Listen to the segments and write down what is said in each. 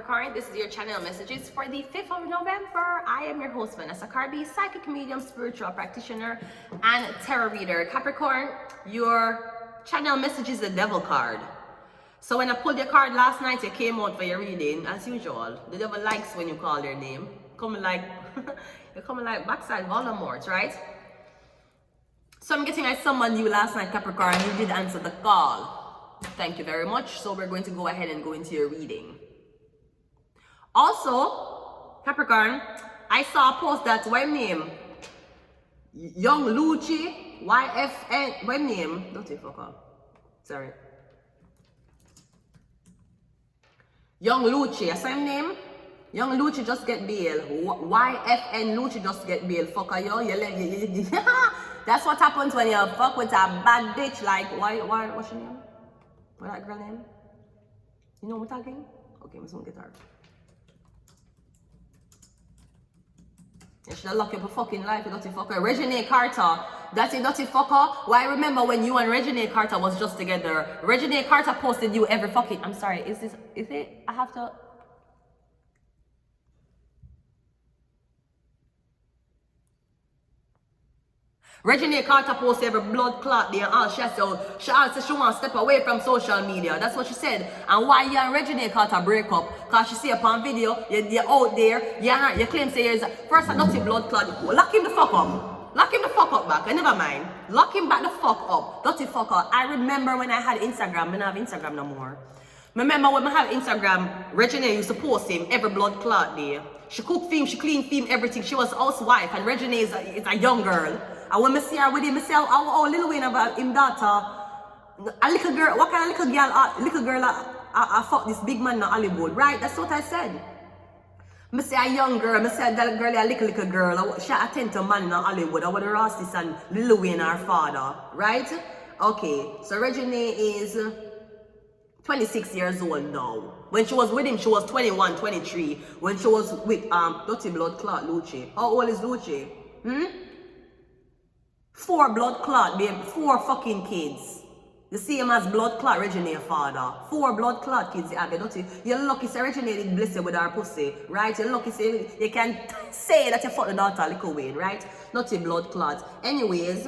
Capricorn, this is your channel messages for the 5th of November. I am your host, Vanessa Carby, psychic medium, spiritual practitioner, and tarot reader. Capricorn, your channel message is the devil card. So when I pulled your card last night, you came out for your reading, as usual. The devil likes when you call their name. Coming like, you're coming like backside Voldemort, right? So I'm guessing I summoned you last night, Capricorn. You did answer the call. Thank you very much. So we're going to go ahead and go into your reading. Also, Capricorn, I saw a post that what name? Young Lucci, YFN, what name? Don't you fuck up. Sorry. Young Lucci, a same name? Young Lucci just get bail. YFN Lucci just get bail. Fucker, yo. That's what happens when you fuck with a bad bitch like, what's your name? What's that girl name? You know what I'm talking? Okay, I'm gonna get her. You should have locked up a fucking life, you dirty fucker. Regine Carter, that's a dirty fucker. Why remember when you and Regine Carter was just together? Regine Carter posted you every fucking, I'm sorry, is it? I have to. Regine Carter posted every blood clot there and all she said, she also said she wants to step away from social media. That's what she said. And why you and Regine Carter break up? Because she see upon video, you're out there, you claim say you're first a dirty blood clot. Lock him the fuck up. Lock him the fuck up back. Never mind. Lock him back the fuck up. Dirty fucker. I remember when I had Instagram. I don't have Instagram no more. Remember when I had Instagram, Regine used to post him every blood clot day. She cook film, she clean film, everything. She was a housewife and Regine is a young girl. And when I see her with him, I say, oh, Lil Wayne about him daughter. A little girl, what kind of little girl I fuck this big man in Hollywood, right? That's what I said. I say a young girl, I say that girl a little girl. She attend to a man in Hollywood. I want to ask this and Lil Wayne her father, right? Okay, so Regine is 26 years old now. When she was with him, she was 21, 23. When she was with Dirty Blood Clot Lucci. How old is Lucci? 4 blood clot, babe. 4 fucking kids. The same as blood clot Regine father. 4 blood clot kids you have. You're lucky say Regine did bless you with her pussy, right? You're lucky say you can say that you fuck the daughter little Wayne, right? Not a blood clot. Anyways,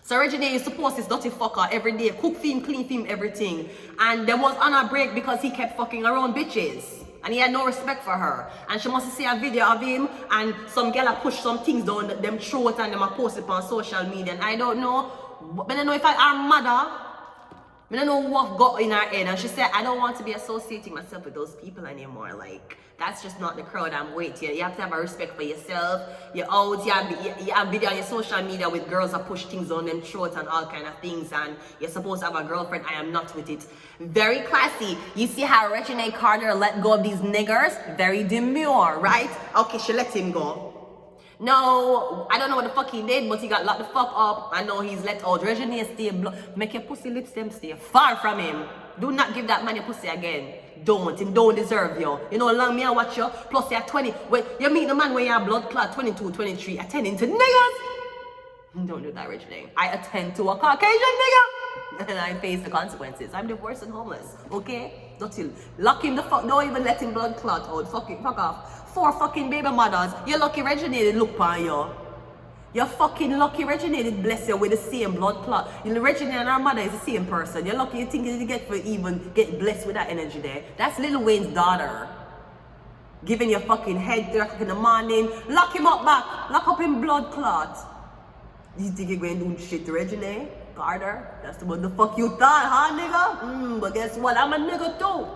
so Regine used to post this dirty fucker every day, cook film, clean film, everything. And there was on a break because he kept fucking around bitches. And he had no respect for her. And she must see a video of him and some girl push some things down them throat and them post it on social media. And I don't know. I don't know if our mother, I don't know what got in her head. And she said, I don't want to be associating myself with those people anymore. Like, that's just not the crowd I'm with. You have to have a respect for yourself. You're out, you have video on your social media with girls that push things on them throats and all kind of things. And you're supposed to have a girlfriend. I am not with it. Very classy. You see how Regine Carter let go of these niggers? Very demure, right? Okay, she let him go. No, I don't know what the fuck he did, but he got locked the fuck up. I know he's let out. Regine stay make your pussy lips them stay far from him. Do not give that man your pussy again. Don't. Him don't deserve you. You know, long me I watch you. Plus you're 20. When you meet the man when you're blood clot 22, 23, attending to niggas. Don't do that, Regine. I attend to a Caucasian nigga. And I face the consequences. I'm divorced and homeless. Okay? Don't you lock him the fuck. Don't even let him blood clot out. Fuck off. 4 fucking baby mothers. You're lucky Regine did look on you. You're fucking lucky Regine did bless you with the same blood clot. You know, Regine and her mother is the same person. You're lucky you think you get for even get blessed with that energy there. That's Lil Wayne's daughter. Giving your fucking head 3 o'clock in the morning. Lock him up back. Lock up in blood clot. You think you're going to do shit to Regine Carter? That's what the fuck you thought, huh, nigga? But guess what? I'm a nigga too.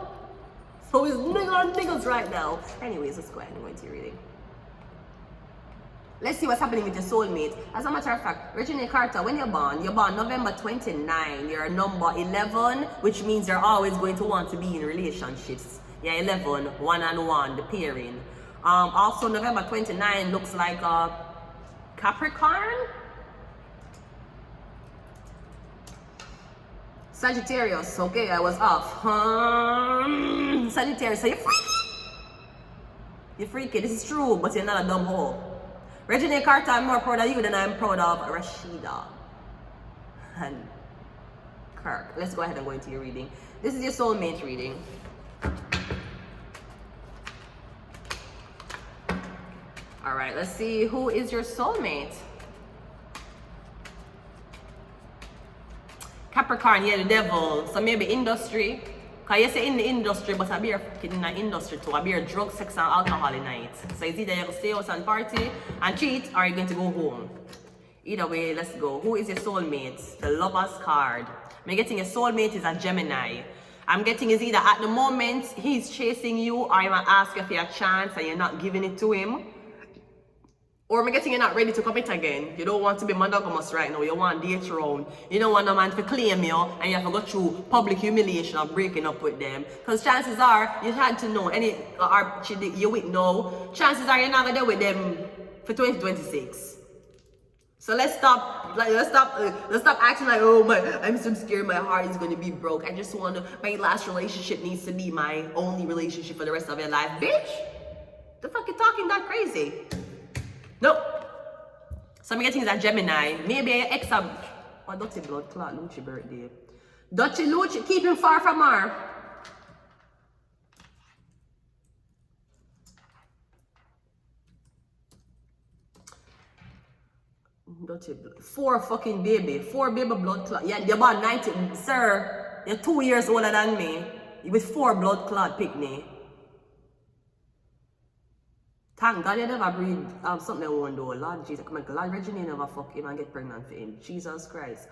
So it's nigga on niggas right now. Anyways, let's go ahead and go into your reading. Let's see what's happening with your soulmate. As a matter of fact, Regine Carter, when you're born November 29. You're number 11, which means you're always going to want to be in relationships. Yeah, 11, one-on-one, the pairing. Also, November 29 looks like a Capricorn. Sagittarius, okay, I was off. Sagittarius, so you're freaky. You're freaky, this is true, but you're not a dumb hole. Regine Carter, I'm more proud of you than I'm proud of Rashida and Kirk. Let's go ahead and go into your reading. This is your soulmate reading. All right, let's see who is your soulmate. Capricorn, yeah, the devil. So maybe industry. Because you say in the industry, but I be in the industry too. I be drug, sex, and alcohol in night. So it's either you're going to stay out and party and cheat, or you're going to go home. Either way, let's go. Who is your soulmate? The Lover's card. I'm getting a soulmate is a Gemini. I'm getting is either at the moment he's chasing you, or you might ask if you have a chance and you're not giving it to him. Or I'm getting you're not ready to commit again. You don't want to be monogamous right now. You want to date around. You don't want a man to claim you and you have to go through public humiliation of breaking up with them. Because chances are you had to know any or you with no. Chances are you're not gonna deal with them for 2026. So let's stop acting like, oh my, I'm so scared my heart is gonna be broke. I just want to, my last relationship needs to be my only relationship for the rest of your life. Bitch, the fuck you talking that crazy? Nope. So I'm getting is a Gemini. Maybe an ex of, oh, Dutchy blood clot, Lucci birthday. Lucci, keep him far from her. Four fucking baby. 4 baby blood clot. Yeah, you're about 90. Sir, you're 2 years older than me. You with 4 blood clot picnic. Thank God you never breed something I won't do. Lord Jesus, come on, Lord Regina never fuck him and get pregnant for him. Jesus Christ.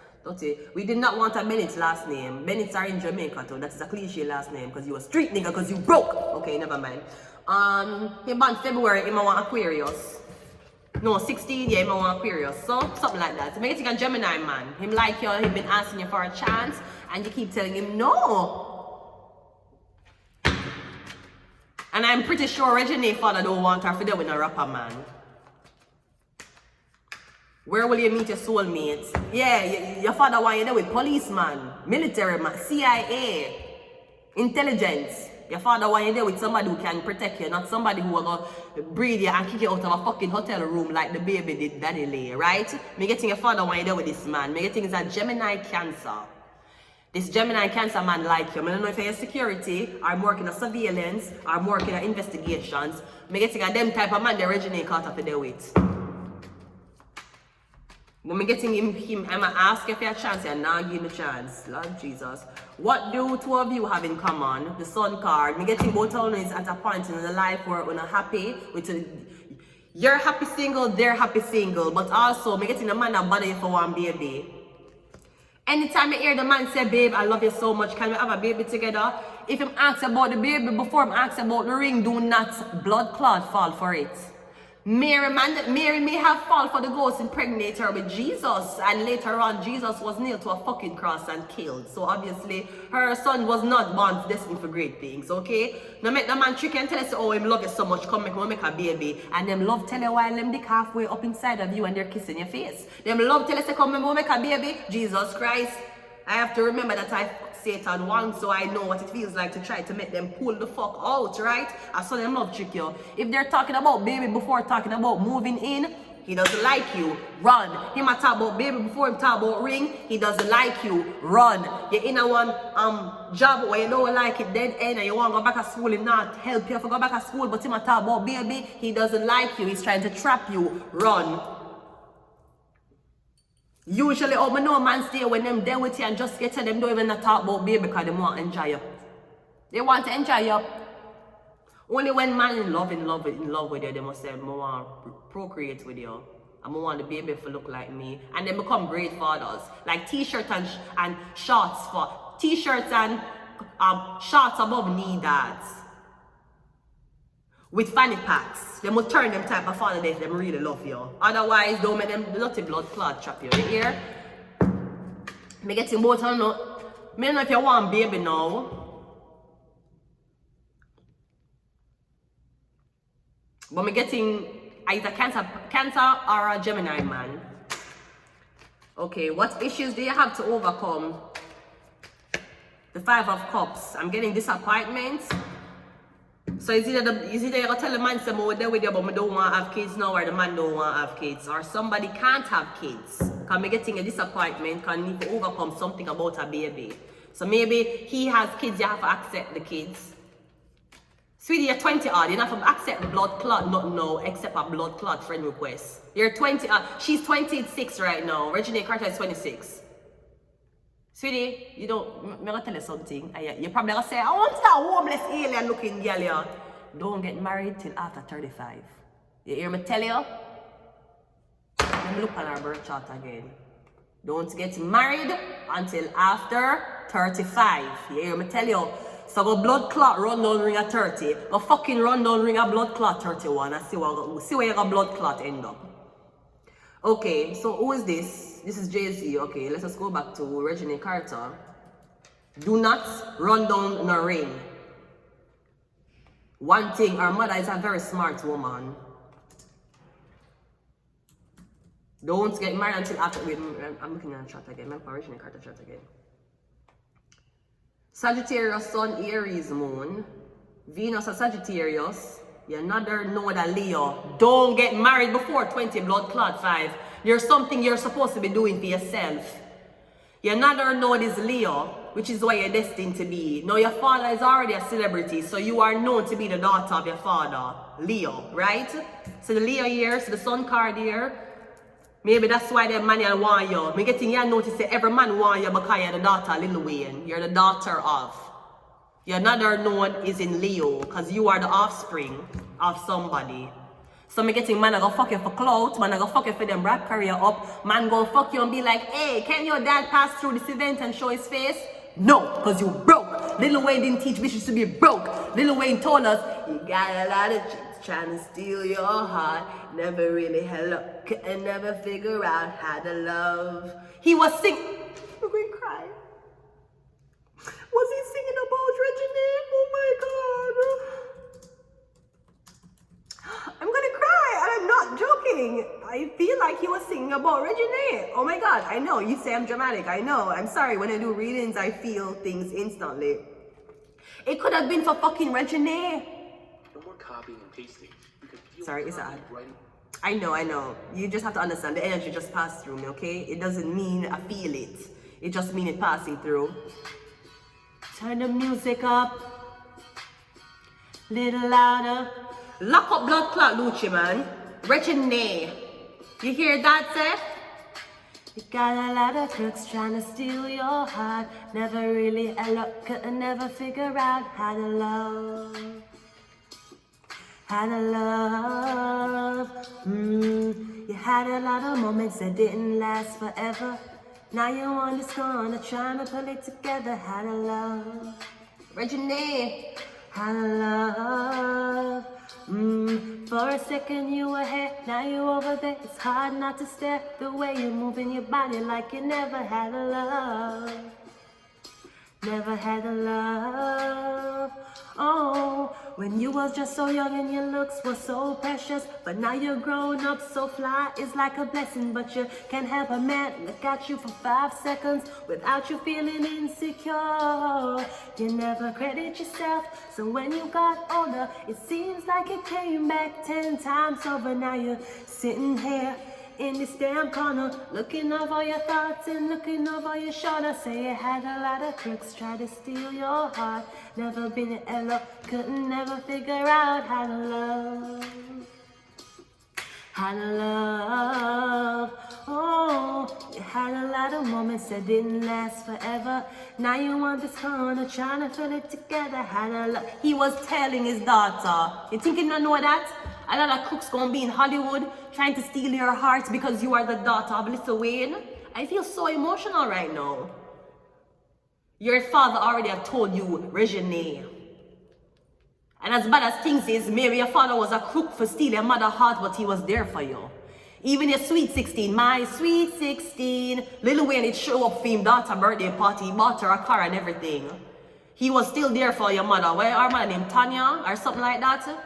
We did not want a Bennett's last name. Bennett's are in Jamaica too. That is a cliche last name because you a street nigga because you broke. Okay, never mind. He born February, he want Aquarius. No, 16, yeah, he want Aquarius. So, something like that. So, make it a Gemini man. Him like you, he been asking you for a chance and you keep telling him no. And I'm pretty sure Regina's father don't want her to deal with a rapper man. Where will you meet your soulmate? Yeah, your father want you there with policeman, military man, CIA, intelligence. Your father want you there with somebody who can protect you, not somebody who will go breed you and kick you out of a fucking hotel room like the baby did Daddy Lay, right? Me getting your father want you there with this man. Me getting is a Gemini Cancer. This Gemini Cancer man like you. I don't know if you're security, or I'm working on surveillance, or I'm working on investigations. Me getting a them type of man that originate caught up there with. When me getting him, I'm gonna ask if you have a chance and now give him a chance. Lord Jesus. What do two of you have in common? The Sun card. Me getting both of them is at a point in the life where we're not happy with you're happy single, they're happy single. But also me getting a man that bother you for one baby. Anytime I hear the man say, babe, I love you so much, can we have a baby together? If him asks about the baby before him asks about the ring, do not blood clot fall for it. Mary may have fall for the ghost, impregnate her with Jesus, and later on Jesus was nailed to a fucking cross and killed. So obviously her son was not born destined for great things, okay? Now make the man trick and tell us, oh, him love you so much, come make a baby. And them love tell you while them dick halfway up inside of you and they're kissing your face. Them love tell us, come make a baby. Jesus Christ. I have to remember that I fucked Satan once, so I know what it feels like to try to make them pull the fuck out, right? I saw them love trick you. If they're talking about baby before talking about moving in, he doesn't like you, run. He might talk about baby before him talk about ring, he doesn't like you, run. You're in a one job where you don't like it, dead end, and you want to go back to school, him not help you if you go back to school, but he might talk about baby, he doesn't like you, he's trying to trap you, run. Usually, oh, I know man stay when them there with you and just get to them don't even talk about baby because they want to enjoy you. They want to enjoy you. Only when man in love with you, they must say, I want to procreate with you. I want the baby to look like me. And they become great fathers. Like t-shirts and shorts for t-shirts and shorts above knee dads. With fanny packs. They must turn them type of father if they really love you. Otherwise, don't make them dirty blood clot trap you. You hear? Me getting both on no. Me don't know if you want baby now. But me getting either Cancer or a Gemini man. Okay, what issues do you have to overcome? The 5 of Cups. I'm getting disappointment. So is either you gonna tell the man say we're there with you but we don't want to have kids now, or the man don't want to have kids, or somebody can't have kids because I'm getting a disappointment because need to overcome something about a baby. So maybe he has kids, you have to accept the kids. Sweetie, you're 20 odd. You're not from accept the blood clot, not no, except a blood clot friend request. You're 20 odd. She's 26 right now. Regina Carter is 26. Sweetie, you don't, I'm gonna tell you something. You're probably gonna say, I want that homeless alien looking girl here. Don't get married till after 35. You hear me tell you? Let me look on our birth chart again. Don't get married until after 35. You hear me tell you? So go blood clot run down ring at 30. Go fucking run down ring at blood clot 31 and see where you got blood clot end up. Okay, so who is this? This is Jay-Z. Okay, let's just go back to Regina Carter. Do not run down no ring. One thing, our mother is a very smart woman. Don't get married until after. Wait, I'm looking at the chart again. I'm Regina Carter chart again. Sagittarius, Sun, Aries, Moon. Venus, a Sagittarius. You're another node, a Leo. Don't get married before 20 blood clot 5. There's something you're supposed to be doing for yourself. Your another node is Leo, which is what you're destined to be. Now your father is already a celebrity, so you are known to be the daughter of your father, Leo, right? So the Leo here, so the Sun card here. Maybe that's why the man want you. Me getting you notice that every man want you because you're the daughter of Lil Wayne. You're the daughter of. Your another node is in Leo because you are the offspring of somebody. So me getting man I go fuck you for clout, man I go fuck you for them rap career up, man go fuck you and be like, hey, can your dad pass through this event and show his face? No, because you broke. Lil Wayne didn't teach bitches to be broke. Lil Wayne told us, you got a lot of chicks trying to steal your heart. Never really had luck and never figure out how to love. He was singing. I'm going to cry. Was he singing about Regina? Oh my God. I'm gonna cry and I'm not joking. I feel like he was singing about Regina. Oh my God, I know. You say I'm dramatic. I know. I'm sorry. When I do readings, I feel things instantly. It could have been for fucking Regina. No more copying and pasting. Sorry, it's sad. I know. You just have to understand the energy just passed through me, okay? It doesn't mean I feel it. It just means it passing through. Turn the music up. Little louder. Lock up blood clot, Lucci, man. Regina. You hear that, sir? You got a lot of crooks trying to steal your heart. Never really had luck, could never figure out how to love. How to love. You had a lot of moments that didn't last forever. Now you want this corner trying to pull it together. How to love. Regina. How to love. For a second you were here, now you over there. It's hard not to stare. The way you're moving your body like you never had a love. Never had a love. Oh, when you was just so young and your looks were so precious, but now you're grown up so fly, it's like a blessing. But you can't have a man look at you for 5 seconds without you feeling insecure. You never credit yourself, so when you got older, it seems like it came back 10 times over. Now you're sitting here in this damn corner, looking over your thoughts and looking over your shoulder. Say you had a lot of crooks try to steal your heart. Never been an Ella, couldn't never figure out how to love. How to love. Oh, you had a lot of moments that didn't last forever. Now you want this corner, trying to fill it together. How to love. He was telling his daughter. You think you don't know that? A lot of crooks gonna be in Hollywood trying to steal your heart because you are the daughter of Lil Wayne. I feel so emotional right now. Your father already have told you, Regina. And as bad as things is, maybe your father was a crook for stealing your mother's heart, but he was there for you. Even your sweet 16, my sweet 16. Lil Wayne, it show up for him daughter birthday party, he bought her a car and everything. He was still there for your mother. Where our mother named Tanya or something like that?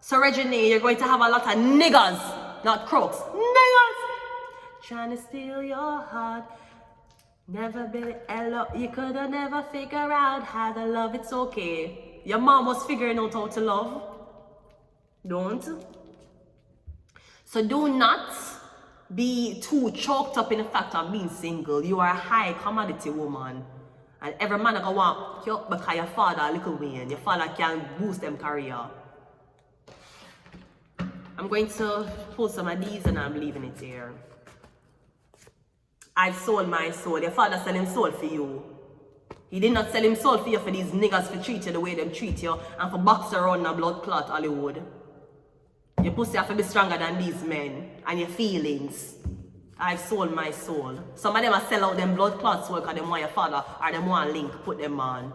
So Regina, you're going to have a lot of niggas, not crooks. Niggas! Trying to steal your heart. Never been Ella. You could have never figured out how to love. It's okay. Your mom was figuring out how to love. Don't. So do not be too choked up in the fact of being single. You are a high commodity woman. And every man gonna want you because your father a little Wayne. Your father can boost them career. I'm going to pull some of these and I'm leaving it here. I've sold my soul. Your father sell him soul for you. He did not sell him soul for you for these niggas for treat you the way them treat you and for box around a blood clot Hollywood. Your pussy have to be stronger than these men and your feelings. I've sold my soul. Some of them are sell out them blood clots soul because they want your father or they want link put them on.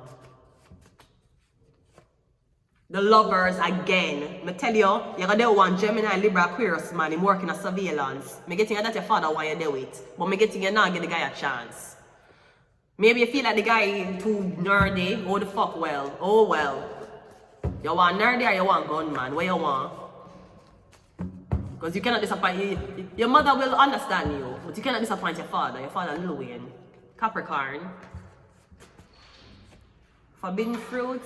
The lovers again. I tell you, you're gonna do one Gemini, Libra, Aquarius man, him working as surveillance. Me getting that your father want you do it. But me getting you not give the guy a chance. Maybe you feel like the guy too nerdy. Oh the fuck well. Oh well. You want nerdy or you want gunman? What you want? Because you cannot disappoint your mother will understand you, but you cannot disappoint your father. Your father Lil Wayne. Capricorn. Forbidden fruit.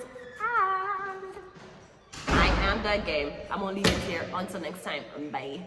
I am that game. I'm gonna leave it here until next time. Bye.